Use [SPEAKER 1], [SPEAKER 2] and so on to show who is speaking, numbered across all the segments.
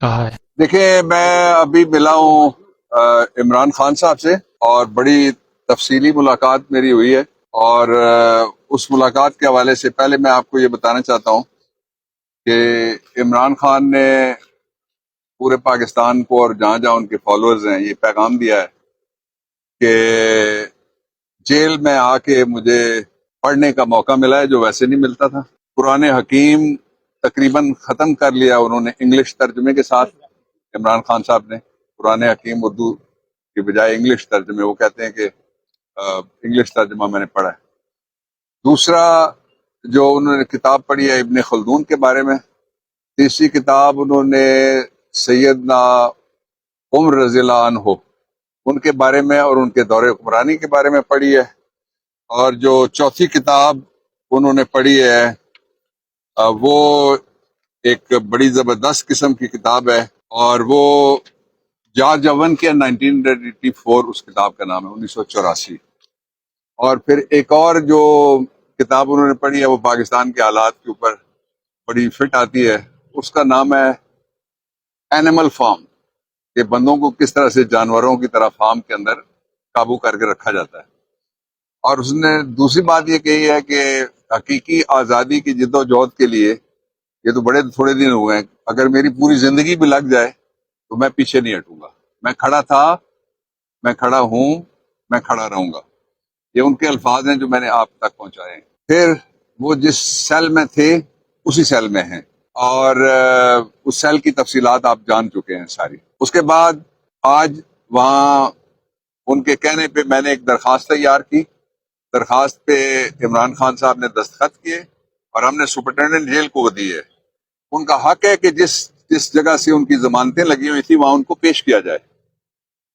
[SPEAKER 1] کہا ہے۔
[SPEAKER 2] دیکھیں، میں ابھی ملا ہوں عمران خان صاحب سے، اور بڑی تفصیلی ملاقات میری ہوئی ہے، اور اس ملاقات کے حوالے سے پہلے میں آپ کو یہ بتانا چاہتا ہوں کہ عمران خان نے پورے پاکستان کو اور جہاں جہاں ان کے فالوورز ہیں یہ پیغام دیا ہے کہ جیل میں آ کے مجھے پڑھنے کا موقع ملا ہے جو ویسے نہیں ملتا تھا۔ قرآن حکیم تقریباً ختم کر لیا انہوں نے انگلش ترجمے کے ساتھ، عمران خان صاحب نے قرآن حکیم اردو کی بجائے انگلش ترجمے، وہ کہتے ہیں کہ انگلش ترجمہ میں نے پڑھا ہے۔ دوسرا، جو انہوں نے کتاب پڑھی ہے ابن خلدون کے بارے میں۔ تیسری کتاب انہوں نے سیدنا عمر رضی اللہ عنہ ان کے بارے میں اور ان کے دور حکمرانی کے بارے میں پڑھی ہے۔ اور جو چوتھی کتاب انہوں نے پڑھی ہے وہ ایک بڑی زبردست قسم کی کتاب ہے، اور وہ جارج اوون کے 1984 اس کتاب کا نام ہے، 1984۔ اور پھر ایک اور جو کتاب انہوں نے پڑھی ہے وہ پاکستان کے حالات کے اوپر بڑی فٹ آتی ہے، اس کا نام ہے اینیمل فارم، کہ بندوں کو کس طرح سے جانوروں کی طرح فارم کے اندر قابو کر کے رکھا جاتا ہے۔ اور اس نے دوسری بات یہ کہی ہے کہ حقیقی آزادی کی جد و جہد کے لیے، یہ تو بڑے تھوڑے دن ہوئے ہیں، اگر میری پوری زندگی بھی لگ جائے تو میں پیچھے نہیں ہٹوں گا، میں کھڑا تھا، میں کھڑا ہوں، میں کھڑا رہوں گا۔ یہ ان کے الفاظ ہیں جو میں نے آپ تک پہنچائے ہیں۔ پھر وہ جس سیل میں تھے اسی سیل میں ہیں، اور اس سیل کی تفصیلات آپ جان چکے ہیں ساری۔ اس کے بعد آج وہاں ان کے کہنے پہ میں نے ایک درخواست تیار کی، درخواست پہ عمران خان صاحب نے دستخط کیے، اور ہم نے سپرنٹینڈنٹ جیل کو وہ دی ہے۔ ان کا حق ہے کہ جس جگہ سے ان کی ضمانتیں لگی ہوئی تھی وہاں ان کو پیش کیا جائے۔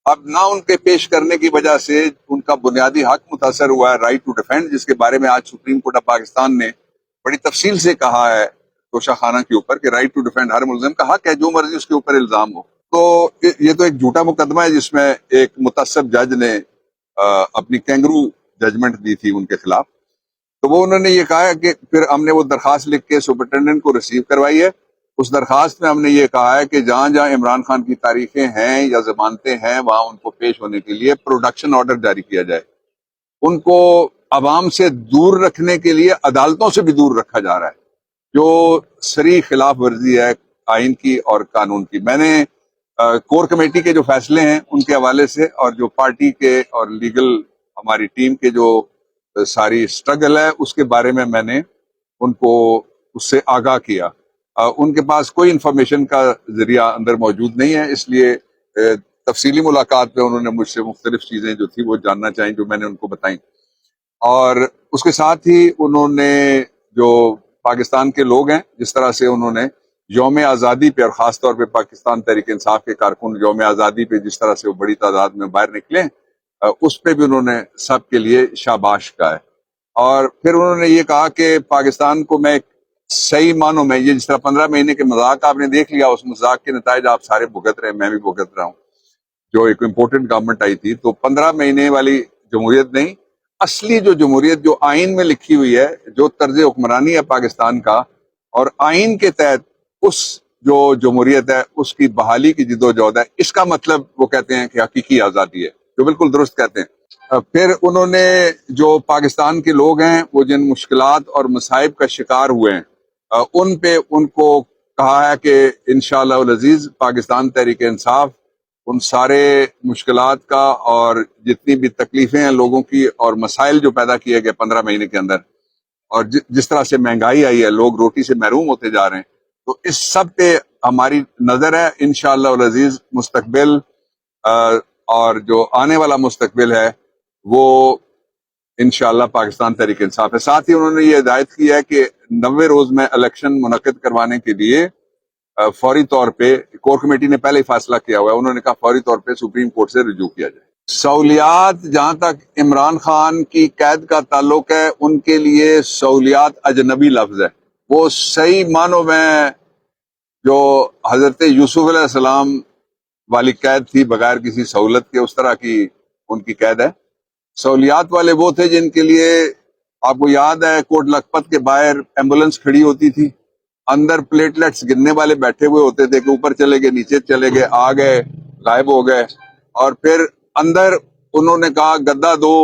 [SPEAKER 2] اب نہ ان کے پیش کرنے کی وجہ سے ان کا بنیادی حق متاثر ہوا ہے، رائٹ ٹو ڈیفینڈ، جس کے بارے میں آج سپریم کورٹ آف پاکستان نے بڑی تفصیل سے کہا ہے توشہ خانہ کے اوپر کہ رائٹ ٹو ڈیفینڈ ہر ملزم کا حق ہے، جو مرضی اس کے اوپر الزام ہو۔ تو یہ تو ایک جھوٹا مقدمہ ہے جس میں ایک متعصب جج نے اپنی کینگرو ججمنٹ دی تھی ان کے خلاف۔ تو وہ انہوں نے یہ کہا ہے کہ پھر ہم نے وہ درخواست لکھ کے سپرنٹینڈنٹ کو ریسیو کروائی ہے۔ اس درخواست میں ہم نے یہ کہا ہے کہ جہاں جہاں عمران خان کی تاریخیں ہیں یا ضمانتیں ہیں وہاں ان کو پیش ہونے کے لیے پروڈکشن آرڈر جاری کیا جائے۔ ان کو عوام سے دور رکھنے کے لیے عدالتوں سے بھی دور رکھا جا رہا ہے، جو صریح خلاف ورزی ہے آئین کی اور قانون کی۔ میں نے کور کمیٹی کے جو فیصلے ہیں ان کے حوالے سے، اور جو پارٹی کے اور لیگل ہماری ٹیم کے جو ساری سٹرگل ہے اس کے بارے میں نے ان کو اس سے آگاہ کیا۔ ان کے پاس کوئی انفارمیشن کا ذریعہ اندر موجود نہیں ہے، اس لیے تفصیلی ملاقات میں انہوں نے مجھ سے مختلف چیزیں جو تھی وہ جاننا چاہیں جو میں نے ان کو بتائیں۔ اور اس کے ساتھ ہی انہوں نے جو پاکستان کے لوگ ہیں جس طرح سے انہوں نے یوم آزادی پہ، اور خاص طور پہ پاکستان تحریک انصاف کے کارکن یوم آزادی پہ جس طرح سے وہ بڑی تعداد میں باہر نکلے، اس پہ بھی انہوں نے سب کے لیے شاباش کہا ہے۔ اور پھر انہوں نے یہ کہا کہ پاکستان کو میں صحیح معنوں میں، یہ جس طرح 15 مہینے کے مذاق آپ نے دیکھ لیا، اس مذاق کے نتائج آپ سارے بھگت رہے ہیں، میں بھی بھگت رہا ہوں۔ جو ایک امپورٹنٹ گورنمنٹ آئی تھی تو 15 مہینے والی جمہوریت نہیں، اصلی جو جمہوریت جو آئین میں لکھی ہوئی ہے، جو طرز حکمرانی ہے پاکستان کا، اور آئین کے تحت اس جو جمہوریت ہے اس کی بحالی کی جدوجہد ہے، اس کا مطلب وہ کہتے ہیں کہ حقیقی آزادی ہے، جو بالکل درست کہتے ہیں۔ پھر انہوں نے جو پاکستان کے لوگ ہیں وہ جن مشکلات اور مصائب کا شکار ہوئے ہیں، ان پہ ان کو کہا ہے کہ انشاءاللہ العزیز پاکستان تحریک انصاف ان سارے مشکلات کا اور جتنی بھی تکلیفیں ہیں لوگوں کی اور مسائل جو پیدا کیے گئے 15 مہینے کے اندر، اور جس طرح سے مہنگائی آئی ہے، لوگ روٹی سے محروم ہوتے جا رہے ہیں، تو اس سب پہ ہماری نظر ہے۔ انشاءاللہ العزیز مستقبل اور جو آنے والا مستقبل ہے وہ انشاءاللہ پاکستان تحریک انصاف ہے۔ ساتھ ہی انہوں نے یہ ہدایت کی ہے کہ 90 روز میں الیکشن منعقد کروانے کے لیے فوری طور پہ کور کمیٹی نے پہلے ہی فیصلہ کیا ہوا ہے، انہوں نے کہا فوری طور پہ سپریم کورٹ سے رجوع کیا جائے۔ سہولیات، جہاں تک عمران خان کی قید کا تعلق ہے، ان کے لیے سہولیات اجنبی لفظ ہے۔ وہ صحیح معنوں میں جو حضرت یوسف علیہ السلام والی قید تھی بغیر کسی سہولت کے، اس طرح کی ان کی قید ہے۔ سہولیات والے وہ تھے جن کے لیے آپ کو یاد ہے کوٹ لکھپت کے باہر ایمبولنس کھڑی ہوتی تھی، اندر پلیٹلیٹس گننے والے بیٹھے ہوئے ہوتے تھے کہ اوپر چلے گئے، نیچے چلے گئے، آ گئے، غائب ہو گئے. اور پھر اندر انہوں نے کہا گدا دو،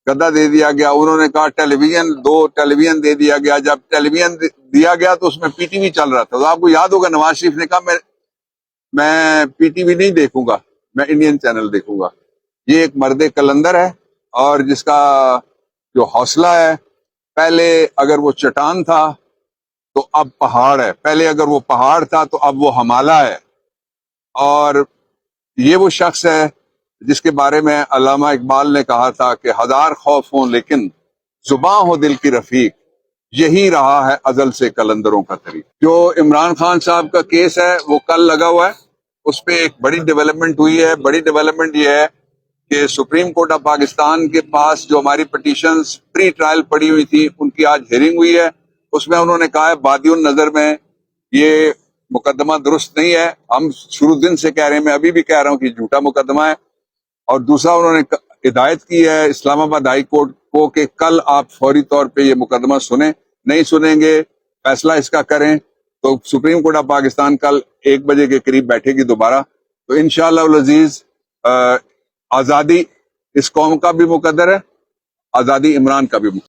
[SPEAKER 2] گدا دے دیا گیا. انہوں نے کہا ٹیلی ویژن دو، ٹیلی ویژن دے دیا گیا. جب ٹیلی ویژن دیا گیا تو اس میں پی ٹی وی چل رہا تھا. تو آپ کو یاد ہوگا نواز شریف نے کہا میں پی ٹی وی نہیں دیکھوں گا، میں انڈین چینل دیکھوں گا. یہ ایک مرد کلندر ہے اور جس کا جو حوصلہ ہے، پہلے اگر وہ چٹان تھا تو اب پہاڑ ہے، پہلے اگر وہ پہاڑ تھا تو اب وہ ہمالا ہے. اور یہ وہ شخص ہے جس کے بارے میں علامہ اقبال نے کہا تھا کہ ہزار خوف ہوں لیکن زباں ہو دل کی رفیق، یہی رہا ہے ازل سے کلندروں کا طریق. جو عمران خان صاحب کا کیس ہے وہ کل لگا ہوا ہے، اس پہ ایک بڑی ڈیولپمنٹ ہوئی ہے. بڑی ڈیولپمنٹ یہ ہے کہ سپریم کورٹ آف پاکستان کے پاس جو ہماری پٹیشنز پری ٹرائل پڑی ہوئی تھی ان کی آج ہیئرنگ ہوئی ہے. اس میں انہوں نے کہا ہے بادی النظر میں یہ مقدمہ درست نہیں ہے. ہم شروع دن سے کہہ رہے ہیں، میں ابھی بھی کہہ رہا ہوں کہ جھوٹا مقدمہ ہے. اور دوسرا انہوں نے ہدایت کی ہے اسلام آباد ہائی کورٹ کو کہ کل آپ فوری طور پہ یہ مقدمہ سنیں. نہیں سنیں گے، فیصلہ اس کا کریں تو سپریم کورٹ آف پاکستان کل 1 بجے کے قریب بیٹھے گی دوبارہ. تو انشاءاللہ العزیز آزادی اس قوم کا بھی مقدر ہے، آزادی عمران کا بھی مقدر ہے.